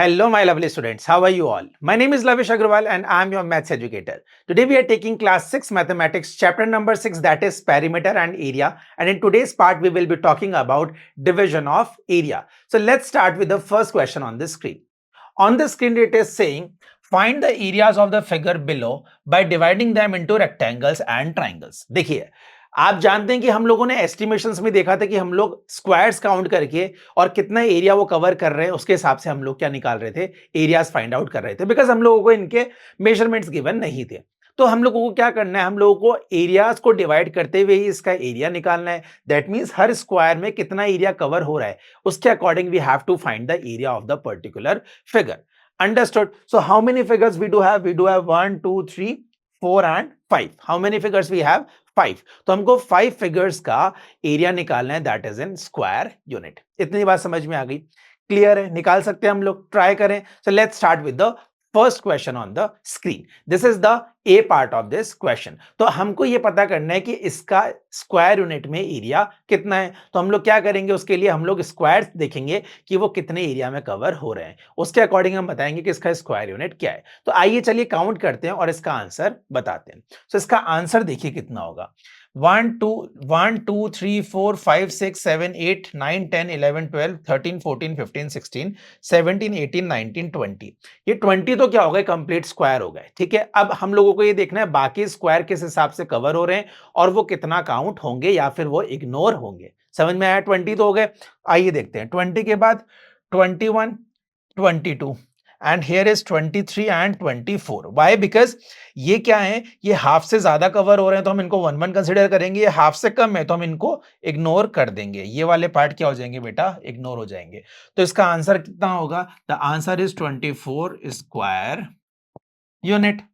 Hello, my lovely students. How are you all? My name is Lavish Agrawal and I am your maths educator. Today we are taking class 6 mathematics chapter number 6, that is perimeter and area. And in today's part we will be talking about division of area. So let's start with the first question on the screen. On the screen it is saying find the areas of the figure below by dividing them into rectangles and triangles. देखिए आप जानते हैं कि हम लोगों ने estimations में देखा था कि हम लोग स्क्वायर्स काउंट करके और कितना एरिया वो कवर कर रहे हैं उसके हिसाब से हम लोग क्या निकाल रहे थे, एरियाज फाइंड आउट कर रहे थे, बिकॉज हम लोगों को इनके मेजरमेंट्स गिवन नहीं थे। तो हम लोगों को क्या करना है, हम लोगों को एरियाज को डिवाइड करते हुए ही इसका एरिया निकालना है। दैट मींस हर स्क्वायर में कितना एरिया कवर हो रहा है उसके according we have to find the area of the particular figure. Understood? So how many figures we do have? We do have 1, 2, 3, 4 and 5. How many figures we have? 5. तो हमको 5 figures का area निकालना है, that is in square unit. इतनी बात समझ में आ गई? क्लियर है? निकाल सकते हैं हम लोग, ट्राई करें। So let's start with the first question on the screen. This is the A part of this question. तो हमको ये पता करना है कि इसका स्क्वायर यूनिट में एरिया कितना है। तो हम लोग क्या करेंगे, उसके लिए हम लोग स्क्वायर देखेंगे कि वो कितने एरिया में कवर हो रहे हैं, उसके अकॉर्डिंग हम बताएंगे कि इसका स्क्वायर यूनिट क्या है। तो आइए चलिए काउंट करते हैं और इसका आंसर बताते हैं। तो इसका आंसर देखिए कितना होगा। 1 2 1 2 3 4 5 6 7 8 9 10 11 12 13 14 15 16 17 18 19 20। ये 20 तो क्या हो गए, कंप्लीट स्क्वायर हो गए। ठीक है, अब हम लोगों को ये देखना है बाकी स्क्वायर किस हिसाब से कवर हो रहे हैं और वो कितना काउंट होंगे या फिर वो इग्नोर होंगे। समझ में आया? 20 तो हो गए। आइए देखते हैं 20 के बाद 21 22 and here is 23 and 24। Why? Because ये क्या है, ये हाफ से ज्यादा कवर हो रहे हैं तो हम इनको 1 1 कंसीडर करेंगे। ये हाफ से कम है तो हम इनको इग्नोर कर देंगे। ये वाले पार्ट क्या हो जाएंगे बेटा, इग्नोर हो जाएंगे। तो इसका आंसर कितना होगा? The answer is 24 square unit.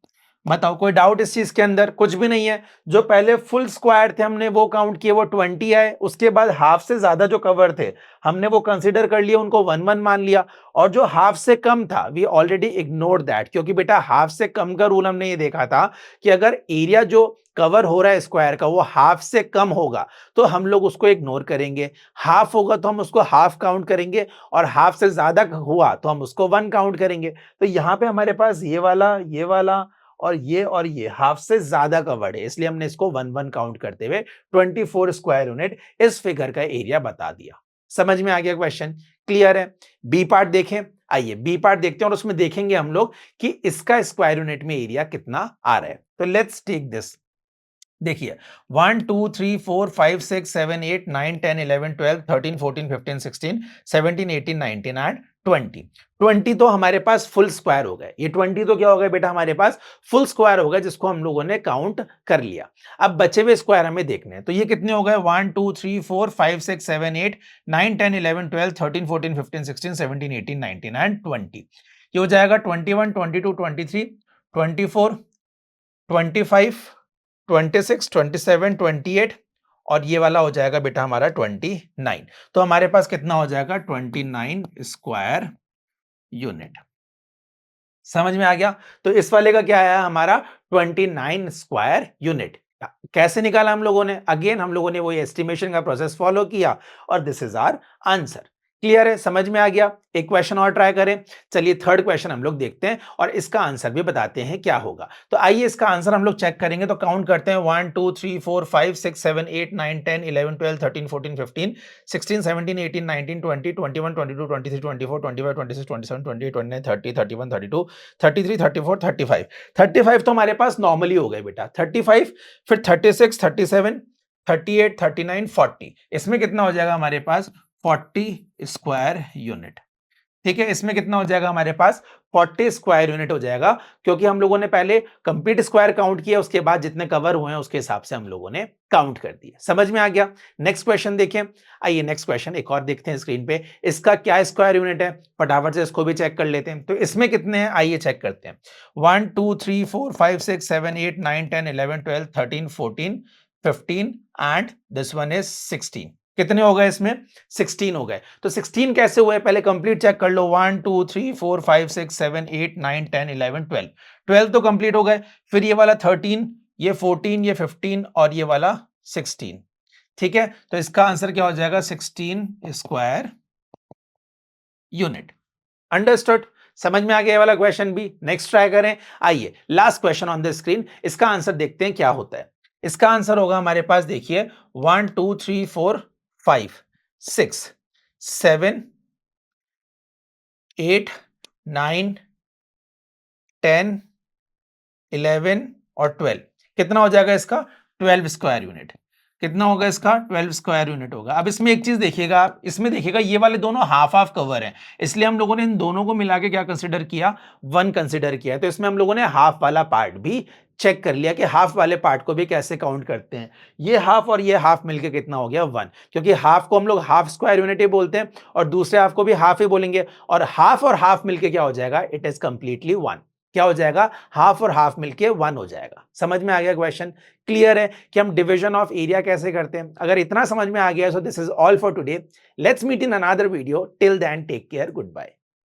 बताओ, कोई डाउट इस चीज के अंदर? कुछ भी नहीं है। जो पहले फुल स्क्वायर थे हमने वो काउंट किए, वो 20 आए। उसके बाद हाफ से ज्यादा जो कवर थे हमने वो कंसीडर कर लिया, उनको 1 1 मान लिया। और जो हाफ से कम था वी ऑलरेडी इग्नोर दैट, क्योंकि बेटा हाफ से कम का रूल हमने ये देखा था कि अगर एरिया जो कवर हो रहा है स्क्वायर का वो हाफ से कम होगा तो हम लोग उसको इग्नोर करेंगे। हाफ होगा तो हम उसको हाफ काउंट करेंगे और हाफ से ज्यादा हुआ तो हम उसको 1 काउंट करेंगे। तो यहां पे हमारे पास ये वाला और ये हाफ से ज्यादा कवर्ड है, इसलिए हमने इसको 1 1 काउंट करते हुए 24 स्क्वायर यूनिट इस फिगर का एरिया बता दिया। समझ में आ गया क्वेश्चन? क्लियर है? बी पार्ट देखें। आइए बी पार्ट देखते हैं और उसमें देखेंगे हम लोग कि इसका स्क्वायर यूनिट में एरिया कितना आ रहा है। तो लेट्स टेक दिस। देखिए 1 2 3 4 5 6 7 8 9 10 11 12 13 14 15 16 17 18 19 एंड 20। 20 तो हमारे पास फुल स्क्वायर हो गए। ये 20 तो क्या हो गया बेटा, हमारे पास फुल स्क्वायर हो गया जिसको हम लोगों ने काउंट कर लिया। अब बचे हुए स्क्वायर हमें देखने हैं। तो ये कितने हो गए? 1 2 3 4 5 6 7 8 9 10 11 12 13 14 15 16 17 18 19 एंड 20। ये हो जाएगा 21 22 23 24 25 26 27 28 और ये वाला हो जाएगा बेटा हमारा 29। तो हमारे पास कितना हो जाएगा? 29 स्क्वायर यूनिट। समझ में आ गया? तो इस वाले का क्या आया हमारा? 29 स्क्वायर यूनिट। कैसे निकाला हम लोगों ने? अगेन हम लोगों ने वही एस्टिमेशन का प्रोसेस फॉलो किया और this is our answer. Clear है? समझ में आ गया? एक क्वेश्चन और ट्राई करें। चलिए थर्ड क्वेश्चन हम लोग देखते हैं और इसका आंसर भी बताते हैं क्या होगा। तो आइए इसका आंसर हम लोग चेक करेंगे। तो काउंट करते हैं 1 2 3 4 5 6 7 8 9 10 11 12 13 14 15 16 17 18 19 20 21 22 23 24 25 26 27 28 29 30 31 32 33 34 35। 35 तो हमारे पास नॉर्मली हो गए बेटा। 35, फिर 36 37 38 39 40। इसमें कितना हो जाएगा हमारे पास? 40 स्क्वायर यूनिट। ठीक है, इसमें कितना हो जाएगा हमारे पास? 40 स्क्वायर यूनिट हो जाएगा, क्योंकि हम लोगों ने पहले कंप्लीट स्क्वायर काउंट किया, उसके बाद जितने कवर हुए हैं उसके हिसाब से हम लोगों ने काउंट कर दिया। समझ में आ गया? नेक्स्ट क्वेश्चन देखें। आइए नेक्स्ट क्वेश्चन एक और देखते हैं स्क्रीन पे। इसका क्या स्क्वायर यूनिट है, फटाफट से इसको भी चेक कर लेते हैं। तो इसमें कितने हैं आइए चेक करते हैं। 1 2 3 4 5 6 7 8 9 10 11 12 13 14 15 एंड दिस वन इज 16। कितने हो गए इसमें? 16 हो गए। तो 16 कैसे हुए पहले कंप्लीट चेक कर लो। 1 2 3 4 5 6 7 8 9 10 11 12। 12 तो कंप्लीट हो गए। फिर ये वाला 13, ये 14, ये 15 और ये वाला 16। ठीक है, तो इसका आंसर क्या हो जाएगा? 16 स्क्वायर यूनिट। अंडरस्टूड? समझ में आ गया ये वाला क्वेश्चन भी? नेक्स्ट ट्राई करें। आइए last question on the screen, इसका आंसर देखते हैं क्या होता है। इसका आंसर होगा हमारे पास, देखिए 1 2 3 4 5 6 7 8 9 10 11 और 12। कितना हो जाएगा इसका? 12 स्क्वायर यूनिट। कितना होगा इसका? 12 स्क्वायर यूनिट होगा। अब इसमें एक चीज देखिएगा आप, इसमें देखिएगा ये वाले दोनों हाफ हाफ कवर हैं, इसलिए हम लोगों ने इन दोनों को मिला के क्या कंसिडर किया? 1 कंसिडर किया। तो इसमें हम लोगों ने हाफ वाला पार्ट भी चेक कर लिया कि हाफ वाले पार्ट को भी कैसे काउंट करते हैं। ये हाफ और ये हाफ मिलके कितना हो गया? 1, क्योंकि हाफ को हम लोग हाफ स्क्वायर यूनिट ही बोलते हैं और दूसरे हाफ को भी हाफ ही बोलेंगे, और हाफ मिलके क्या हो जाएगा? It is completely 1। क्या हो जाएगा? हाफ और हाफ मिलके 1 हो जाएगा। समझ में आ गया क्वेश्चन? क्लियर है कि हम डिवीजन ऑफ एरिया कैसे करते हैं? अगर इतना समझ में आ गया, so this is all for today. Let's meet in another video. Till then take care, good bye.